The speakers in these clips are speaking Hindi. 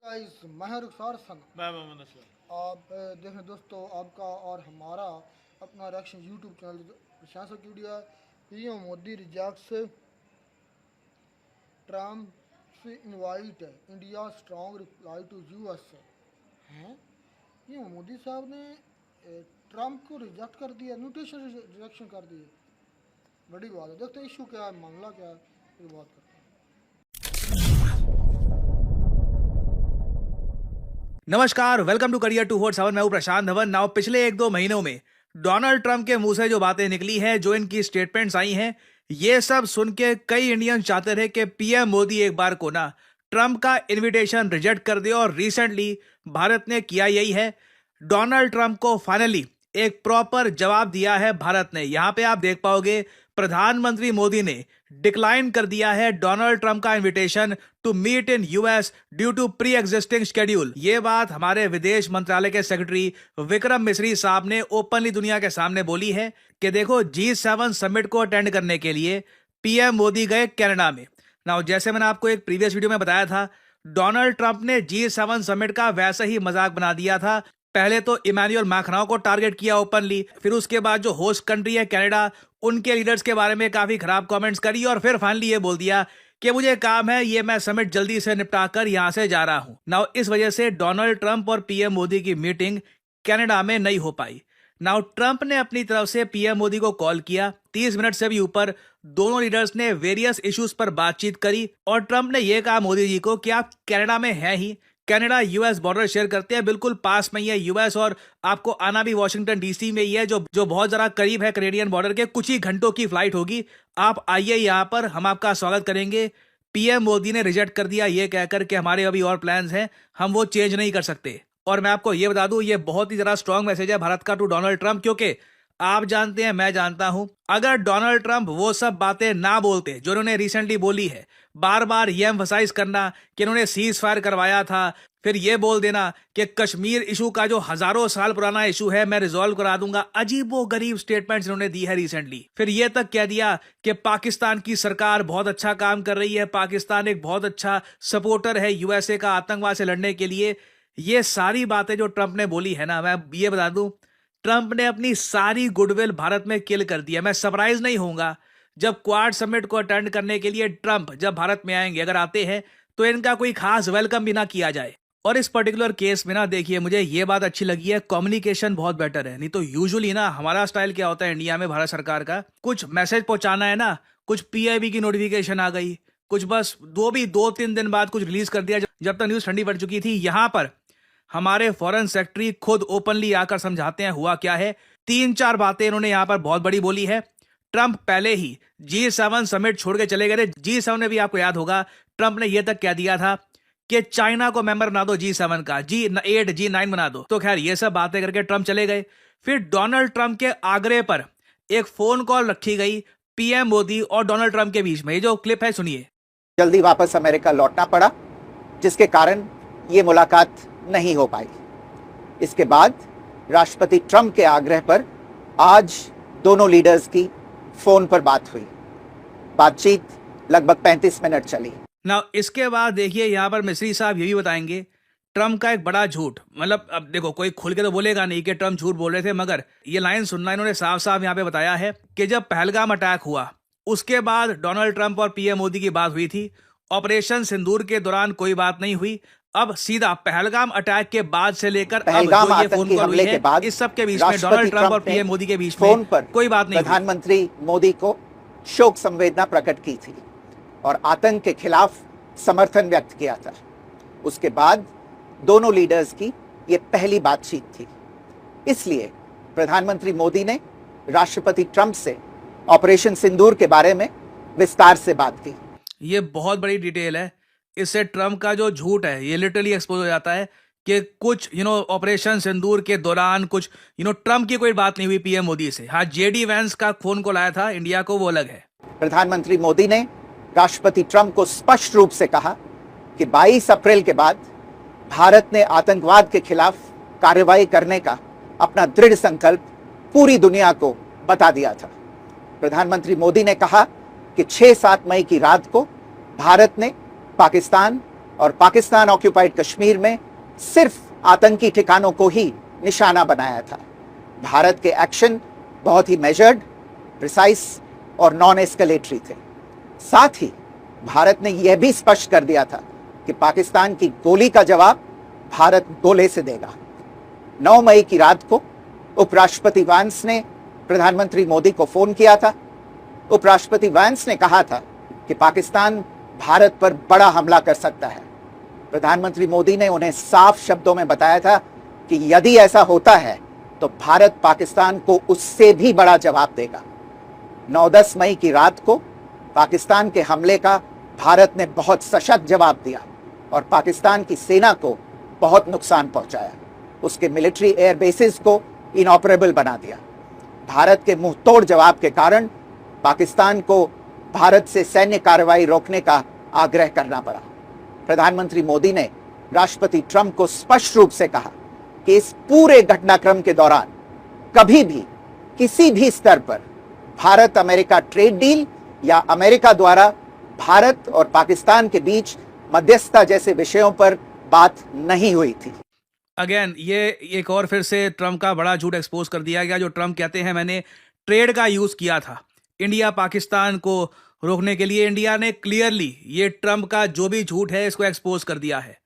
गाइस मैं हूं रुखसार सन। मैं मोहम्मद असलम। आप देखें दोस्तों, आपका और हमारा अपना reaction YouTube channel Prashant video PM Modi rejects Trump invite India strong reply to US. हैं, पीएम मोदी साहब ने ट्रम्प को रिजेक्ट कर दिया, न्यूट्रिशन रिजेक्शन कर दिए। बड़ी बात है। देखते हैं इशू क्या है, मामला क्या है, फिर बात करते हैं। नमस्कार, वेलकम टू करियर 247। मैं हूं प्रशांत धवन। नाउ पिछले 1-2 महीनों में डोनाल्ड ट्रंप के मुंह से जो बातें निकली हैं, जो इनकी स्टेटमेंट्स आई हैं, ये सब सुन के कई इंडियन चाहते थे कि पीएम मोदी एक बार को ना ट्रंप का इनविटेशन रिजेक्ट कर दे। और रिसेंटली भारत ने किया यही है। डोनाल्ड ट्रंप को फाइनली एक प्रॉपर जवाब दिया है भारत ने। यहां पे आप देख पाओगे प्रधानमंत्री मोदी ने डिक्लाइन कर दिया है डोनाल्ड ट्रंप का invitation to meet in US due to pre existing schedule. ये बात हमारे विदेश मंत्रालय के सेक्रेटरी विक्रम मिस्री साहब ने ओपनली दुनिया के सामने बोली है कि देखो, G7 समिट को अटेंड करने के लिए पीएम मोदी गए कनाडा में। नाउ जैसे मैंने आपको एक प्रीवियस वीडियो में बताया था, डोनाल्ड ट्रंप ने G7 समिट का वैसे ही मजाक बना दिया था। पहले तो इमैनुअल मैक्रों को टारगेट किया ओपनली, फिर उसके बाद जो होस्ट कंट्री है कनाडा, उनके लीडर्स के बारे में काफी खराब कमेंट्स करी, और फिर फाइनली ये बोल दिया कि मुझे काम है, ये मैं समिट जल्दी से निपटा कर यहां से जा रहा हूं। नाउ इस वजह से डोनाल्ड ट्रंप और पीएम मोदी की मीटिंग कनाडा में नहीं हो पाई। नाउ ट्रंप ने अपनी तरफ से पीएम मोदी को कॉल किया। 30 मिनट से भी ऊपर दोनों लीडर्स ने वेरियस इश्यूज पर बातचीत करी, और ट्रंप ने यह कहा मोदी जी को कि आप कनाडा में हैं ही, कनाडा यूएस बॉर्डर शेयर करते हैं, बिल्कुल पास में ही है यूएस, और आपको आना भी वॉशिंगटन डीसी में ही है, जो बहुत जरा करीब है कनेडियन बॉर्डर के। कुछ ही घंटों की फ्लाइट होगी, आप आइए यहाँ पर, हम आपका स्वागत करेंगे। पीएम मोदी ने रिजेक्ट कर दिया ये कहकर कि हमारे अभी और प्लान्स हैं, हम वो चेंज नहीं कर सकते। और मैं आपको ये बता दूं, ये बहुत ही जरा स्ट्रांग मैसेज है भारत का टू डोनाल्ड ट्रंप, क्योंकि आप जानते हैं, मैं जानता हूं, अगर डोनाल्ड ट्रंप वो सब बातें ना बोलते जो उन्होंने रिसेंटली बोली है, बार बार ये एम्फसाइज करना कि उन्होंने सीज फायर करवाया था, फिर ये बोल देना कि कश्मीर इशू का जो हजारों साल पुराना इशू है मैं रिजॉल्व करा दूंगा, अजीबो गरीब स्टेटमेंट्स इन्होंने दी है रिसेंटली। फिर ये तक कह दिया कि पाकिस्तान की सरकार बहुत अच्छा काम कर रही है, पाकिस्तान एक बहुत अच्छा सपोर्टर है यूएसए का आतंकवाद से लड़ने के लिए। ये सारी बातें जो ट्रंप ने बोली है ना, मैं ये बता दूं, ट्रंप ने अपनी सारी गुडविल भारत में किल कर दिया। मैं सरप्राइज नहीं होऊंगा जब क्वाड समिट को अटेंड करने के लिए ट्रंप जब भारत में आएंगे, अगर आते हैं तो इनका कोई खास वेलकम भी ना किया जाए। और इस पर्टिकुलर केस में ना, देखिए, मुझे ये बात अच्छी लगी है, कम्युनिकेशन बहुत बेटर है। नहीं तो यूजुअली ना हमारा स्टाइल क्या होता है इंडिया में, भारत सरकार का, कुछ मैसेज पहुंचाना है ना, कुछ पीआईबी की नोटिफिकेशन आ गई, कुछ बस 2-3 दिन बाद कुछ रिलीज कर दिया, जब तक न्यूज ठंडी पड़ चुकी थी। यहां पर हमारे फॉरेन सेक्रेटरी खुद ओपनली आकर समझाते हैं हुआ क्या है। 3-4 बातें इन्होंने यहां पर बहुत बड़ी बोली है। ट्रंप पहले ही G7 समिट छोड़ के चले गए। G7 में भी आपको याद होगा ट्रंप ने यह तक कह दिया था कि चाइना को मेंबर बना दो G7 का, G8 G9 बना दो। तो खैर ये सब बातें करके ट्रंप चले गए। फिर डोनाल्ड ट्रंप के आग्रह पर एक फोन कॉल रखी गई पीएम मोदी और डोनाल्ड ट्रंप के बीच में। ये जो क्लिप है सुनिए। जल्दी वापस अमेरिका लौटना पड़ा, जिसके कारण ये मुलाकात नहीं हो पाई। इसके बाद राष्ट्रपति ट्रंप के आग्रह पर आज दोनों लीडर्स की फोन पर बात हुई। बातचीत लगभग 35 मिनट चली। ना इसके बाद देखिए यहाँ पर मिस्री साहब ये भी बताएंगे ट्रंप का एक बड़ा झूठ। मतलब अब देखो, कोई खुल के तो बोलेगा नहीं कि ट्रंप झूठ बोल रहे थे, मगर ये लाइन सुनना, इन्होंने साफ साफ यहाँ पे बताया है कि जब पहलगाम अटैक हुआ उसके बाद डोनाल्ड ट्रंप और पीएम मोदी की बात हुई थी। ऑपरेशन सिंदूर के दौरान कोई बात नहीं हुई। अब सीधा पहलगाम अटैक के बाद से लेकर अब जो ये फोन कॉल हुई है, इस सब के बीच में डोनाल्ड ट्रंप और पीएम मोदी के बीच में कोई बात नहीं। प्रधानमंत्री मोदी को शोक संवेदना प्रकट की थी और आतंक के खिलाफ समर्थन व्यक्त किया था। उसके बाद दोनों लीडर्स की ये पहली बातचीत थी। इसलिए प्रधानमंत्री मोदी ने राष्ट्रपति ट्रंप से ऑपरेशन सिंदूर के बारे में विस्तार से बात की। ये बहुत बड़ी डिटेल है। इससे ट्रंप का जो झूठ है ये लिटरली एक्सपोज हो जाता है कि कुछ ऑपरेशन सिंदूर के दौरान कुछ ट्रंप की कोई बात नहीं हुई पीएम मोदी से। हाँ, जेडी वैंस का फोन कॉल आया था इंडिया को, वो अलग है। प्रधानमंत्री मोदी ने राष्ट्रपति ट्रंप को स्पष्ट रूप से कहा कि 22 अप्रैल के बाद भारत ने आतंकवाद के खिलाफ कार्रवाई करने का अपना दृढ़ संकल्प पूरी दुनिया को बता दिया था। प्रधानमंत्री मोदी ने कहा कि 6-7 मई की रात को भारत ने पाकिस्तान और पाकिस्तान ऑक्यूपाइड कश्मीर में सिर्फ आतंकी ठिकानों को ही निशाना बनाया था। भारत के एक्शन बहुत ही मेजर्ड, प्रिसाइस और नॉन एस्केलेटरी थे। साथ ही भारत ने यह भी स्पष्ट कर दिया था कि पाकिस्तान की गोली का जवाब भारत गोले से देगा। 9 मई की रात को उपराष्ट्रपति वैंस ने प्रधानमंत्री मोदी को फोन किया था। उपराष्ट्रपति वैंस ने कहा था कि पाकिस्तान भारत पर बड़ा हमला कर सकता है। प्रधानमंत्री मोदी ने उन्हें साफ शब्दों में बताया था कि यदि ऐसा होता है तो भारत पाकिस्तान को उससे भी बड़ा जवाब देगा। 9-10 मई की रात को पाकिस्तान के हमले का भारत ने बहुत सशक्त जवाब दिया और पाकिस्तान की सेना को बहुत नुकसान पहुंचाया। उसके मिलिट्री एयर बेसिस को इनऑपरेबल बना दिया। भारत के मुंह तोड़ जवाब के कारण पाकिस्तान को भारत से सैन्य कार्रवाई रोकने का आग्रह करना पड़ा। प्रधानमंत्री मोदी ने राष्ट्रपति ट्रंप को स्पष्ट रूप से कहा कि इस पूरे घटनाक्रम के दौरान कभी भी किसी भी स्तर पर भारत अमेरिका ट्रेड डील या अमेरिका द्वारा भारत और पाकिस्तान के बीच मध्यस्थता जैसे विषयों पर बात नहीं हुई थी। अगेन ये एक और फिर से ट्रम्प का बड़ा झूठ एक्सपोज कर दिया गया, जो ट्रम्प कहते हैं मैंने ट्रेड का यूज किया था इंडिया पाकिस्तान को रोकने के लिए। इंडिया ने क्लियरली ये ट्रम्प का जो भी झूठ है इसको एक्सपोज कर दिया है।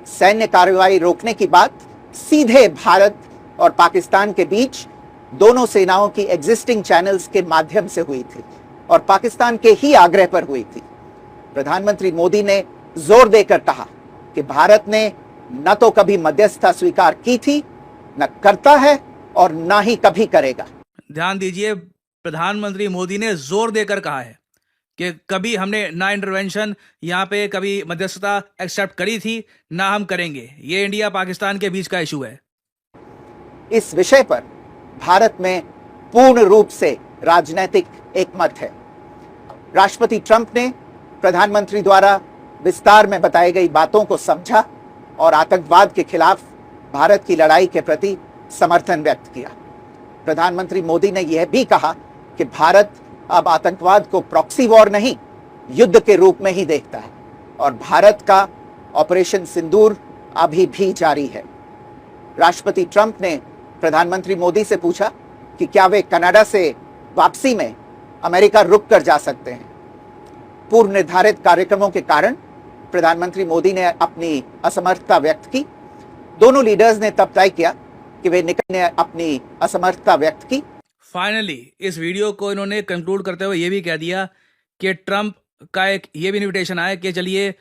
सैन्य कार्रवाई रोकने की बात सीधे भारत और पाकिस्तान के बीच दोनों सेनाओं की एग्जिस्टिंग चैनल्स के माध्यम से हुई थी और पाकिस्तान के ही आग्रह पर हुई थी। प्रधानमंत्री मोदी ने जोर देकर कहा कि भारत ने न तो कभी मध्यस्थता स्वीकार की थी, न करता है और न ही कभी करेगा। ध्यान दीजिए, प्रधानमंत्री मोदी ने जोर देकर कहा है कि कभी हमने ना इंटरवेंशन यहाँ पे कभी मध्यस्थता एक्सेप्ट करी थी, ना हम करेंगे। ये इंडिया पाकिस्तान के बीच का इशू है। इस विषय पर भारत में पूर्ण रूप से राजनीतिक एकमत है। राष्ट्रपति ट्रंप ने प्रधानमंत्री द्वारा विस्तार में बताई गई बातों को समझा और आतंकवाद के खिलाफ भारत की लड़ाई के प्रति समर्थन व्यक्त किया। प्रधानमंत्री मोदी ने यह भी कहा कि भारत अब आतंकवाद को प्रॉक्सी वॉर नहीं, युद्ध के रूप में ही देखता है और भारत का ऑपरेशन सिंदूर अभी भी जारी है। राष्ट्रपति ट्रंप ने प्रधानमंत्री मोदी से पूछा कि क्या वे कनाडा से वापसी में अमेरिका रुक कर जा सकते हैं। पूर्व निर्धारित कार्यक्रमों के कारण प्रधानमंत्री मोदी ने अपनी असमर्थता व्यक्त की। दोनों लीडर्स ने तब तय किया कि वे निकलने अपनी असमर्थता व्यक्त की। फाइनली इस वीडियो को इन्होंने कंक्लूड करते हुए ये भी कह दिया कि ट्रंप का एक ये भी इन्विटेशन आया कि चलिए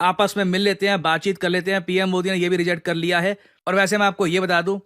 आपस में मिल लेते हैं, बातचीत कर लेते हैं। पीएम मोदी ने ये भी रिजेक्ट कर लिया है। और वैसे मैं आपको ये बता दूं,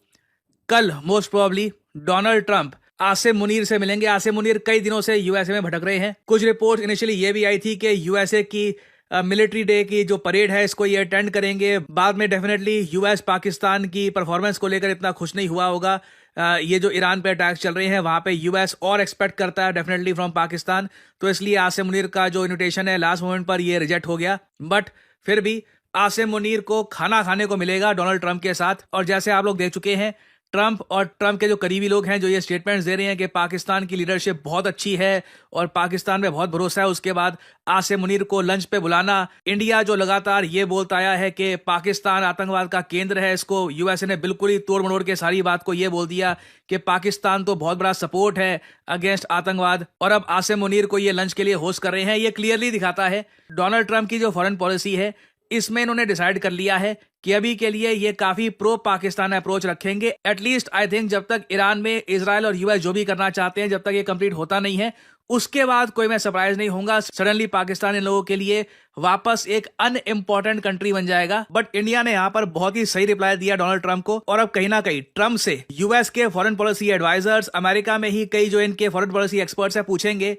कल most probably Donald Trump Asim Munir से मिलेंगे। आसिम मुनीर कई दिनों से यूएसए में भटक रहे हैं। कुछ रिपोर्ट इनिशियली ये भी आई थी कि यूएसए की मिलिट्री डे की जो परेड है इसको ये अटेंड करेंगे। बाद में डेफिनेटली यूएस पाकिस्तान की परफॉर्मेंस को लेकर इतना खुश नहीं हुआ होगा। ये जो ईरान पे अटैक्स चल रहे हैं वहां पे यूएस और एक्सपेक्ट करता है डेफिनेटली फ्रॉम पाकिस्तान। तो इसलिए आसिम मुनीर का जो इन्विटेशन है लास्ट मोमेंट पर ये रिजेक्ट हो गया। बट फिर भी आसिम मुनीर को खाना खाने को मिलेगा डोनाल्ड ट्रंप के साथ। और जैसे आप लोग देख चुके हैं, ट्रंप और ट्रंप के जो करीबी लोग हैं जो ये स्टेटमेंट्स दे रहे हैं कि पाकिस्तान की लीडरशिप बहुत अच्छी है और पाकिस्तान में बहुत भरोसा है, उसके बाद आसिम मुनीर को लंच पे बुलाना। इंडिया जो लगातार ये बोलता आया है कि पाकिस्तान आतंकवाद का केंद्र है, इसको यूएसए ने बिल्कुल ही तोड़ मरोड़ के सारी बात को ये बोल दिया कि पाकिस्तान तो बहुत बड़ा सपोर्ट है अगेंस्ट आतंकवाद। और अब आसिम मुनीर को ये लंच के लिए होस्ट कर रहे हैं। ये क्लियरली दिखाता है डोनाल्ड ट्रंप की जो फॉरेन पॉलिसी है इसमें इन्होंने डिसाइड कर लिया है कि अभी के लिए ये काफी प्रो पाकिस्तान अप्रोच रखेंगे। एटलीस्ट आई थिंक जब तक ईरान में इजराइल और यूएस जो भी करना चाहते हैं, जब तक ये कंप्लीट होता नहीं है, उसके बाद कोई मैं सरप्राइज नहीं होऊंगा। सडनली पाकिस्तान इन लोगों के लिए वापस एक अनइम्पॉर्टेंट कंट्री बन जाएगा। बट इंडिया ने यहाँ पर बहुत ही सही रिप्लाई दिया डोनाल्ड ट्रंप को। और अब कहीं ना कहीं ट्रंप से यूएस के फॉरेन पॉलिसी एडवाइजर्स, अमेरिका में ही कई जो इनके फॉरेन पॉलिसी एक्सपर्ट्स है, पूछेंगे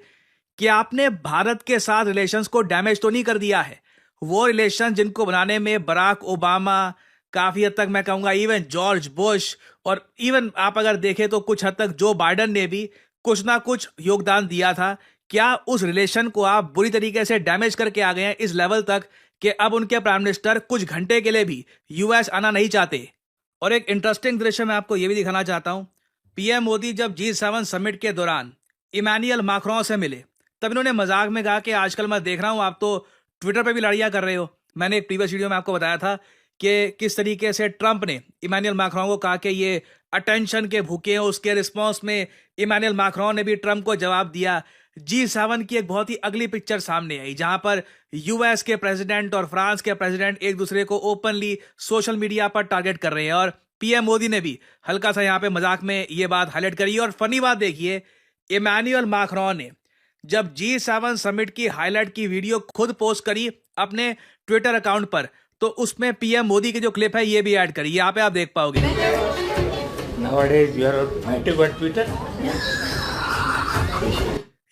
कि आपने भारत के साथ रिलेशंस को डैमेज तो नहीं कर दिया है। वो रिलेशन जिनको बनाने में बराक ओबामा, काफी हद तक मैं कहूंगा इवन जॉर्ज बुश, और इवन आप अगर देखें तो कुछ हद तक जो बाइडन ने भी कुछ ना कुछ योगदान दिया था। क्या उस रिलेशन को आप बुरी तरीके से डैमेज करके आ गए हैं इस लेवल तक कि अब उनके प्राइम मिनिस्टर कुछ घंटे के लिए भी यूएस आना नहीं चाहते। और एक इंटरेस्टिंग दृश्य मैं आपको यह भी दिखाना चाहता हूं। पीएम मोदी जब G7 समिट के दौरान इमैनुअल मैक्रों से मिले, तब इन्होंने मजाक में कहा कि आजकल मैं देख रहा हूं आप तो ट्विटर पे भी लड़ाइयां कर रहे हो। मैंने एक प्रीवियस वीडियो में आपको बताया था कि किस तरीके से ट्रंप ने इमानुएल मैक्रोन को कहा कि ये अटेंशन के भूखे हैं। उसके रिस्पॉन्स में इमानुएल मैक्रोन ने भी ट्रंप को जवाब दिया। G7 की एक बहुत ही अगली पिक्चर सामने आई, जहां पर यूएस के प्रेसिडेंट और फ्रांस के प्रेसिडेंट एक दूसरे को ओपनली सोशल मीडिया पर टारगेट कर रहे हैं, और पीएम मोदी ने भी हल्का सा यहाँ पे मजाक में ये बात हाईलाइट करी। और फनी बात देखिए, इमानुएल मैक्रोन ने जब G7 समिट की हाईलाइट की वीडियो खुद पोस्ट करी अपने ट्विटर अकाउंट पर, तो उसमें पीएम मोदी की जो क्लिप है ये भी ऐड करी। यहाँ पे आप देख पाओगे। Nowadays, you are fighting on Twitter.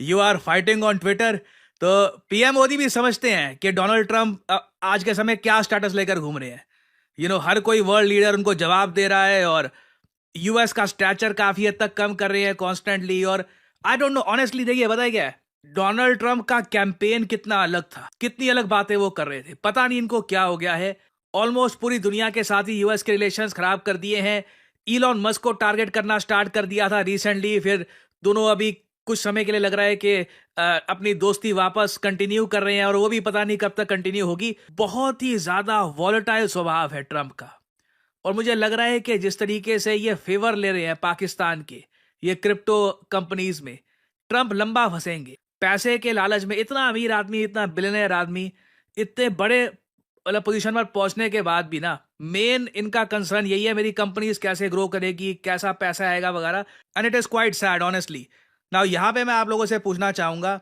You are fighting on Twitter. तो पीएम मोदी भी समझते हैं कि डोनाल्ड ट्रंप आज के समय क्या स्टेटस लेकर घूम रहे हैं। हर कोई वर्ल्ड लीडर उनको जवाब दे रहा है, और यूएस का स्टैचर काफी हद तक कम कर रहे हैं कॉन्स्टेंटली। और आई डोंट नो ऑनेस्टली, देखिए बताया क्या है, डोनाल्ड ट्रंप का कैंपेन कितना अलग था, कितनी अलग बातें वो कर रहे थे। पता नहीं इनको क्या हो गया है। ऑलमोस्ट पूरी दुनिया के साथ ही यूएस के रिलेशंस खराब कर दिए हैं। इलॉन मस्क को टारगेट करना स्टार्ट कर दिया था रिसेंटली, फिर दोनों अभी कुछ समय के लिए लग रहा है कि अपनी दोस्ती वापस कंटिन्यू कर रहे हैं, और वो भी पता नहीं कब तक कंटिन्यू होगी। बहुत ही ज्यादा वॉलेटाइल स्वभाव है ट्रंप का, और मुझे लग रहा है कि जिस तरीके से ये फेवर ले रहे हैं पाकिस्तान के ये क्रिप्टो कंपनीज में, ट्रंप लंबा फंसेंगे। पैसे के लालच में इतना अमीर आदमी, इतना बिलियनर आदमी, इतने बड़े मतलब पोजीशन पर पहुंचने के बाद भी ना, मेन इनका कंसर्न यही है, मेरी कंपनीज कैसे ग्रो करेगी, कैसा पैसा आएगा वगैरह। And it is quite sad honestly. Now यहाँ पे मैं आप लोगों से पूछना चाहूंगा,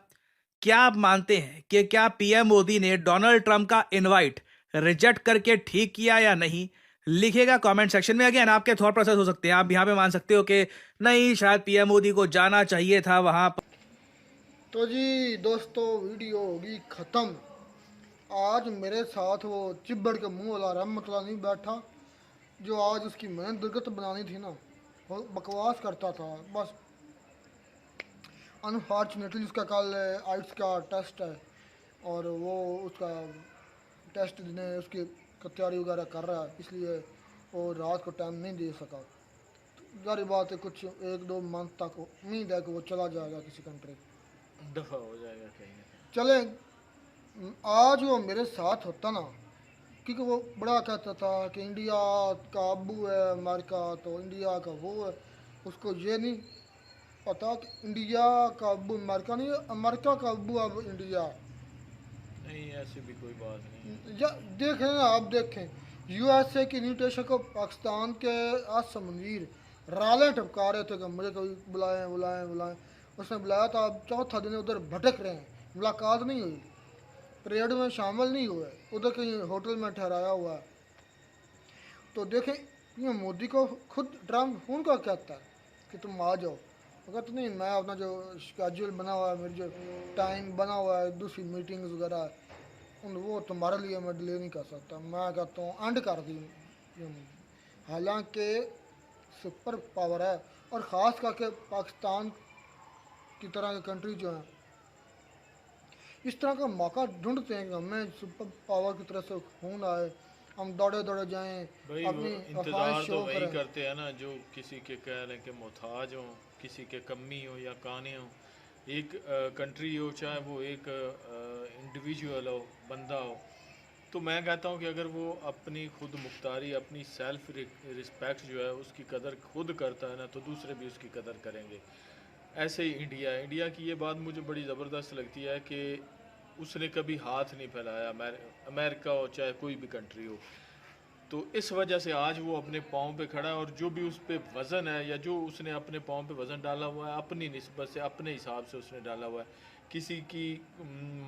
क्या आप मानते हैं कि क्या पीएम मोदी ने डोनाल्ड ट्रंप का इनवाइट रिजेक्ट करके ठीक किया या नहीं? लिखेगा कमेंट सेक्शन में। अगेन आपके थॉट प्रोसेस हो सकते हैं, आप यहाँ पे मान सकते हो कि नहीं, शायद पीएम मोदी को जाना चाहिए था वहां पर। तो जी दोस्तों, वीडियो होगी ख़त्म। आज मेरे साथ वो चिब्बड़ के मुंह वाला रहमतुल्लाह नहीं बैठा, जो आज उसकी मेहनत दुर्गत बनानी थी ना, वो बकवास करता था बस। अनफॉर्चुनेटली उसका कल आइट्स का टेस्ट है, और वो उसका टेस्ट देने उसकी तैयारी वगैरह कर रहा है, इसलिए वो रात को टाइम नहीं दे सका। जारी बात है, कुछ 1-2 मंथ तक उम्मीद है कि वो चला जाएगा किसी कंट्री, दफा हो जाएगा कहीं ना कहीं। चले। आज वो मेरे साथ होता ना, क्योंकि वो बड़ा कहता था कि इंडिया का अब्बू है अमेरिका, तो इंडिया का वो है। उसको ये नहीं पता कि इंडिया का अब्बू अमेरिका नहीं है, अमेरिका का अब्बू अब इंडिया। नहीं, ऐसी भी कोई बात नहीं। या देखें ना, आप देखें यूएसए की इन्विटेशन को पाकिस्तान के असमंदीर राले टपका रहे थे कि मुझे कभी बुलाएं बुलाएं बुलाएं। उसने बुलाया था, अब चौथा दिन उधर भटक रहे हैं, मुलाकात नहीं हुई, परेड में शामिल नहीं हुए, उधर कहीं होटल में ठहराया हुआ है। तो देखें, ये मोदी को खुद ट्रम्प फ़ोन का कहता है कि तुम आ जाओ, अगर तो नहीं, मैं अपना जो शेड्यूल बना हुआ है, मेरी जो टाइम बना हुआ है, दूसरी मीटिंग्स वगैरह, वो तुम्हारे लिए मैं डिले नहीं कर सकता। मैं कहता हूँ एंड कर दी। हालांकि सुपर पावर है, और ख़ास करके पाकिस्तान की तरह की कंट्री जो हैं, इस तरह का मौका ढूंढते हैं कि हमें सुपर पावर की तरफ से खून आए, हम दौड़े दौड़े जाएं, भाई अपनी वो इंतजार अफवाहें तो शो वही करें। करते हैं ना, जो किसी के कह लें कि मोहताज हो, किसी के कमी हो या काने हो। एक कंट्री हो, चाहे वो एक इंडिविजुअल हो, बंदा हो, तो मैं कहता हूँ कि अगर वो अपनी खुद मुख्तारी, अपनी सेल्फ रिस्पेक्ट जो है उसकी कदर खुद करता है ना, तो दूसरे भी उसकी कदर करेंगे। ऐसे ही इंडिया की ये बात मुझे बड़ी ज़बरदस्त लगती है कि उसने कभी हाथ नहीं फैलाया, अमेरिका हो चाहे कोई भी कंट्री हो। तो इस वजह से आज वो अपने पाँव पे खड़ा है, और जो भी उस पर वज़न है या जो उसने अपने पाँव पे वज़न डाला हुआ है, अपनी निस्बत से, अपने हिसाब से उसने डाला हुआ है। किसी की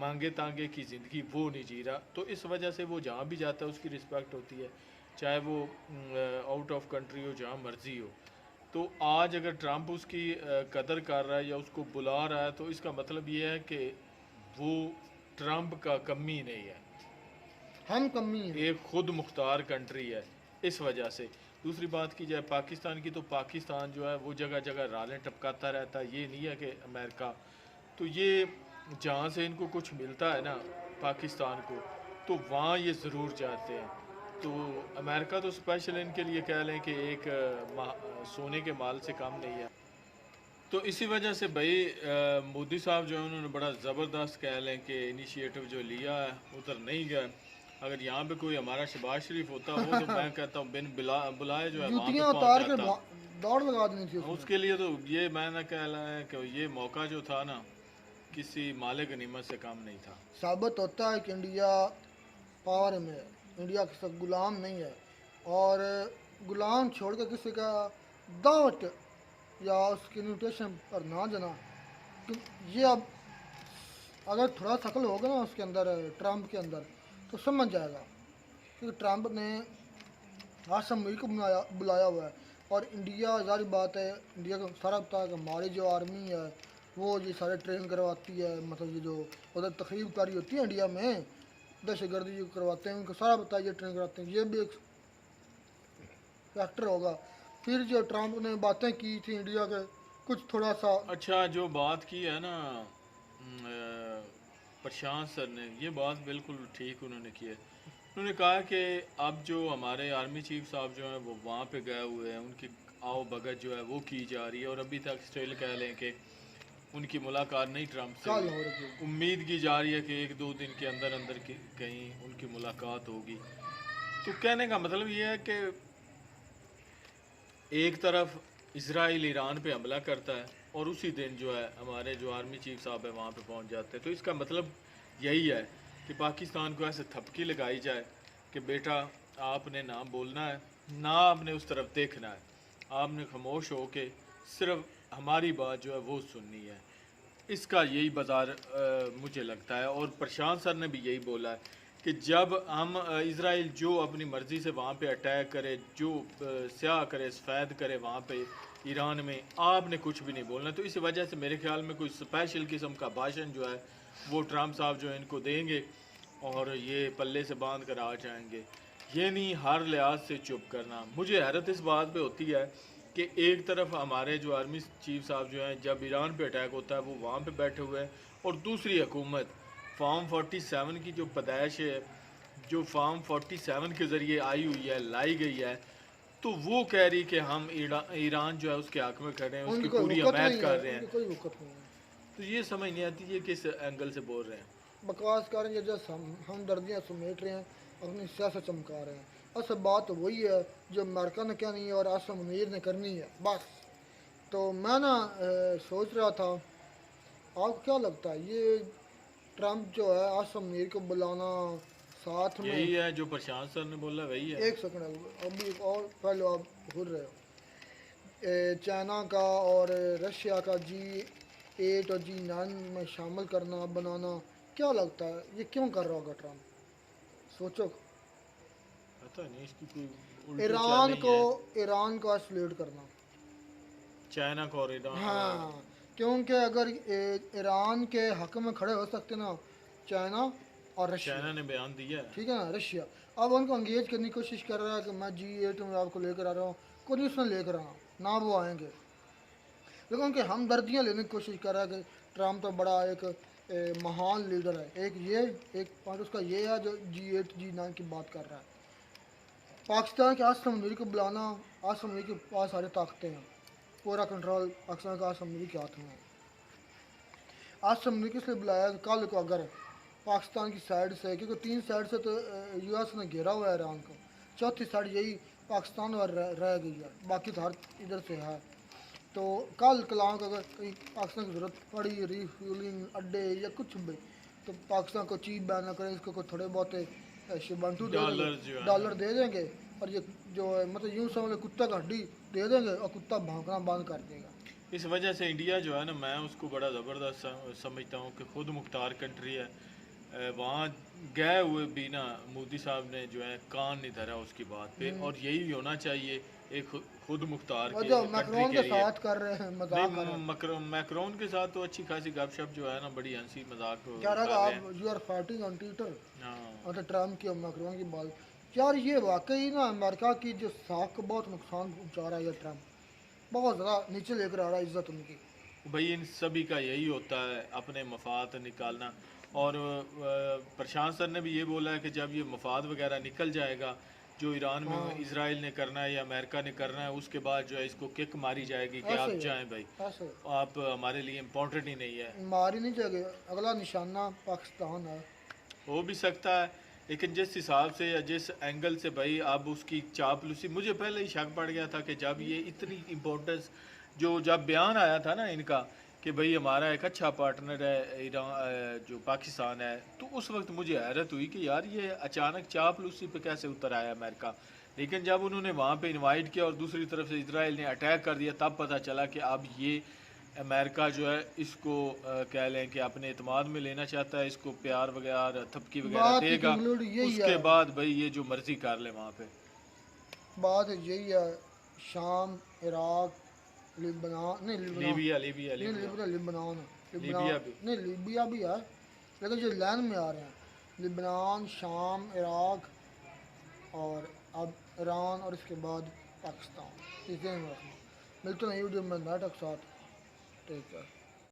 मांगे तांगे की ज़िंदगी वो नहीं जी रहा। तो इस वजह से वो जहाँ भी जाता है उसकी रिस्पेक्ट होती है, चाहे वो आउट ऑफ कंट्री हो, जहाँ मर्जी हो। तो आज अगर ट्रंप उसकी कदर कर रहा है या उसको बुला रहा है, तो इसका मतलब ये है कि वो ट्रंप का कमी नहीं है, हम कमी हैं। एक खुद मुख्तार कंट्री है। इस वजह से दूसरी बात की जाए पाकिस्तान की, तो पाकिस्तान जो है वो जगह जगह रालें टपकाता रहता है। ये नहीं है कि अमेरिका, तो ये जहाँ से इनको कुछ मिलता है ना पाकिस्तान को, तो वहाँ ये ज़रूर जाते हैं। तो अमेरिका तो स्पेशल इनके लिए कह लें कि एक सोने के माल से कम नहीं है। तो इसी वजह से भाई मोदी साहब जो है उन्होंने बड़ा ज़बरदस्त कह लें कि इनिशिएटिव जो लिया है, उधर नहीं गए। अगर यहाँ पे कोई हमारा शहबाज शरीफ होता हो तो मैं कहता हूँ बिन बुलाए जो है वहाँ पे जूतियां पहुँच उतार के जाता। दौड़ लगा देनी थी उसमें। उसके लिए तो ये मैंने कहना है कि ये मौका जो था ना किसी मालिक गनीमत से कम नहीं था। साबित होता है कि इंडिया पावर में है, इंडिया किसी गुलाम नहीं है। और गुलाम छोड़ के किसी का दावत या उसकी इन्विटेशन पर ना जाना, तो ये अब अगर थोड़ा शकल होगा ना उसके अंदर, ट्रंप के अंदर, तो समझ जाएगा। क्योंकि ट्रंप ने आसम को बुलाया हुआ है। और इंडिया, जारी बात है, इंडिया को सारा पता है कि हमारी जो आर्मी है वो ये सारे ट्रेन करवाती है। मतलब ये जो उधर तकरीब कारी होती है इंडिया में, दहशतगर्दी जो करवाते हैं उनको सारा पता है, ये ट्रेन करवाते हैं। ये भी एक फैक्टर होगा। फिर जो ट्रंप ने बातें की थी इंडिया के, कुछ थोड़ा सा अच्छा, जो बात की है ना प्रशांत सर ने, ये बात बिल्कुल ठीक उन्होंने की है। उन्होंने कहा कि अब जो हमारे आर्मी चीफ साहब जो हैं वो वहाँ पे गए हुए हैं, उनकी आओ भगत जो है वो की जा रही है और अभी तक स्टिल कह लें कि उनकी मुलाकात नहीं ट्रंप से कल हुई। हो रही है। उम्मीद की जा रही है कि 1-2 दिन के अंदर अंदर कहीं उनकी मुलाकात होगी। तो कहने का मतलब ये है कि एक तरफ इसराइल ईरान पे हमला करता है और उसी दिन जो है हमारे जो आर्मी चीफ साहब है वहाँ पे पहुँच जाते हैं। तो इसका मतलब यही है कि पाकिस्तान को ऐसे थपकी लगाई जाए कि बेटा आपने ना बोलना है, ना आपने उस तरफ देखना है, आपने खामोश हो के सिर्फ हमारी बात जो है वो सुननी है। इसका यही बाजार मुझे लगता है। और प्रशांत सर ने भी यही बोला है कि जब हम इसराइल जो अपनी मर्ज़ी से वहाँ पे अटैक करे, जो स्याह करे, सफ़ेद करे वहाँ पे ईरान में, आपने कुछ भी नहीं बोलना। तो इस वजह से मेरे ख्याल में कोई स्पेशल किस्म का भाषण जो है वो ट्रंप साहब जो है इनको देंगे और ये पल्ले से बांध कर आ जाएंगे। ये नहीं हर लिहाज से चुप करना। मुझे हैरत इस बात पे होती है कि एक तरफ हमारे जो आर्मी चीफ साहब जो हैं जब ईरान पे अटैक होता है वो वहाँ पे बैठे हुए हैं, और दूसरी हुकूमत फार्म 47 की जो पैदाइश है, जो फार्म 47 के ज़रिए आई हुई है, लाई गई है, तो वो कह रही कि हम ईरान जो है उसके हक में खड़े हैं, उसकी उनकी कोई पूरी वक़्त हमायत नहीं कर है, रहे हैं। उनकी कोई वक़्त नहीं है। तो ये समझ नहीं आती ये किस एंगल से बोल रहे हैं। बकवास कर रहे हैं, जैसे हम दर्दियाँ समेट रहे हैं, अपनी सियासत चमका रहे हैं। असल बात तो वही है जो अमेरिका ने कहनी है और आसम मुनीर ने करनी है, बस। तो मैं ना सोच रहा था, आपको क्या लगता है ये ट्रंप जो है आसम मुनीर को बुलाना साथ में? यही है जो प्रशांत सर ने बोला, वही है। एक सेकंड, अभी और पहले आप भूल रहे हो, चाइना का और रशिया का G8 और G9 में शामिल करना, बनाना, क्या लगता है ये क्यों कर रहा होगा ट्रंप? सोचो। पता नहीं इसकी कोई उल्टी ईरान चाल को नहीं है। ईरान को आइसोलेट करना। चाइना को और ईरान। हाँ, क्योंकि अगर ईरान के हक में खड़े हो सकते ना चाइना और रशिया, चाइना ने बयान दिया है। ठीक है ना, रशिया अब उनको अंगेज करने की कोशिश कर रहा है कि मैं G8 में आपको लेकर आ रहा हूँ, कोई उसमें लेकर आना ना, वो आएंगे। लेकिन उनके हमदर्दियाँ लेने की कोशिश कर रहा है कि ट्रंप तो बड़ा एक महान लीडर है। एक पॉइंट उसका ये है जो G8 G9 की बात कर रहा है। पाकिस्तान के आसम मुनीर को बुलाना, आसम मुनीर के पास सारी ताकतें हैं, पूरा कंट्रोल पाकिस्तान का आसम मुनीर के हाथ में है। आसम मुनीर किस लिए बुलाया? कल को अगर पाकिस्तान की साइड से, क्योंकि 3 साइड से तो US ने घेरा हुआ है ईरान को, चौथी साइड यही पाकिस्तान और रह गई है, बाकी तो हर इधर से है। तो कल कलाम को अगर कहीं पाकिस्तान की ज़रूरत पड़ी, रिफ्यूलिंग अड्डे या कुछ भी, तो पाकिस्तान को चीप बैन ना करें, इसको थोड़े बहुत शिबंटू दे देंगे, डॉलर दे देंगे, और ये जो है मतलब यूँ समझ लो कुत्ता का हड्डी दे देंगे और कुत्ता भौंकना बंद कर देगा। इस वजह से इंडिया जो है ना, मैं उसको बड़ा ज़बरदस्त समझता हूँ कि खुद मुख्तार कंट्री है। वहाँ गए हुए भी ना मोदी साहब ने जो है कान नहीं धरा उसकी बात पे, और यही होना चाहिए एक खुद मुख्तार और के जो कंट्री मैक्रोन के के लिए। साथ कर रहे हैं, मजाक कर रहे हैं, मैक्रोन के साथ तो अच्छी खासी गपशप जो है ना, बड़ी हंसी मजाक कह कर रहा रहे था हैं। आप you are fighting on Twitter, हाँ, और ट्रम्प की और मैक्रोन की बात। यार ये वाकई ना अमेरिका की जो साख को बहुत नुकसान पहुंचा रहा है ये ट्रम्प, बहुत ज़्यादा नीचे लेकर आ रहा है इज्जत उनकी। भाई इन सभी का यही होता है, अपने मफाद निकालना। और प्रशांत सर ने भी ये बोला है कि जब ये मफाद वगैरह निकल जाएगा जो ईरान में इसराइल ने करना है या अमेरिका ने करना है, उसके बाद जो है इसको किक मारी जाएगी कि आप जाएं भाई, ऐसे आप हमारे लिए इम्पोर्टेंट ही नहीं है। मारी नहीं जाएगी, अगला निशाना पाकिस्तान है। हो भी सकता है लेकिन जिस हिसाब से या जिस एंगल से भाई अब उसकी चापलूसी, मुझे पहले ही शक पड़ गया था कि जब ये इतनी इम्पोर्टेंस, जो जब बयान आया था ना इनका कि भाई हमारा एक अच्छा पार्टनर है ईरान, जो पाकिस्तान है, तो उस वक्त मुझे हैरत हुई कि यार ये अचानक चापलूसी पे कैसे उतर आया अमेरिका। लेकिन जब उन्होंने वहाँ पे इनवाइट किया और दूसरी तरफ से इजराइल ने अटैक कर दिया, तब पता चला कि अब ये अमेरिका जो है इसको कह लें कि अपने एतमाद में लेना चाहता है, इसको प्यार वगैरह थपकी वगैरह बात की देगा, conclude यही उसके है। बाद भाई ये जो मर्जी कर ले वहाँ पे। बात यही है, शाम, इराक, लिबनान, नहीं लिबनान, लीबिया लीबिया नहीं लीबिया लिबनान, लीबिया भी। नहीं लीबिया भी है, लेकिन जो लाइन में आ रहे हैं लिबनान, शाम, इराक और अब ईरान और इसके बाद पाकिस्तान, इस दिन में रखना। मिलते हैं यूट्यूब में नाटक साथ, टेक केयर।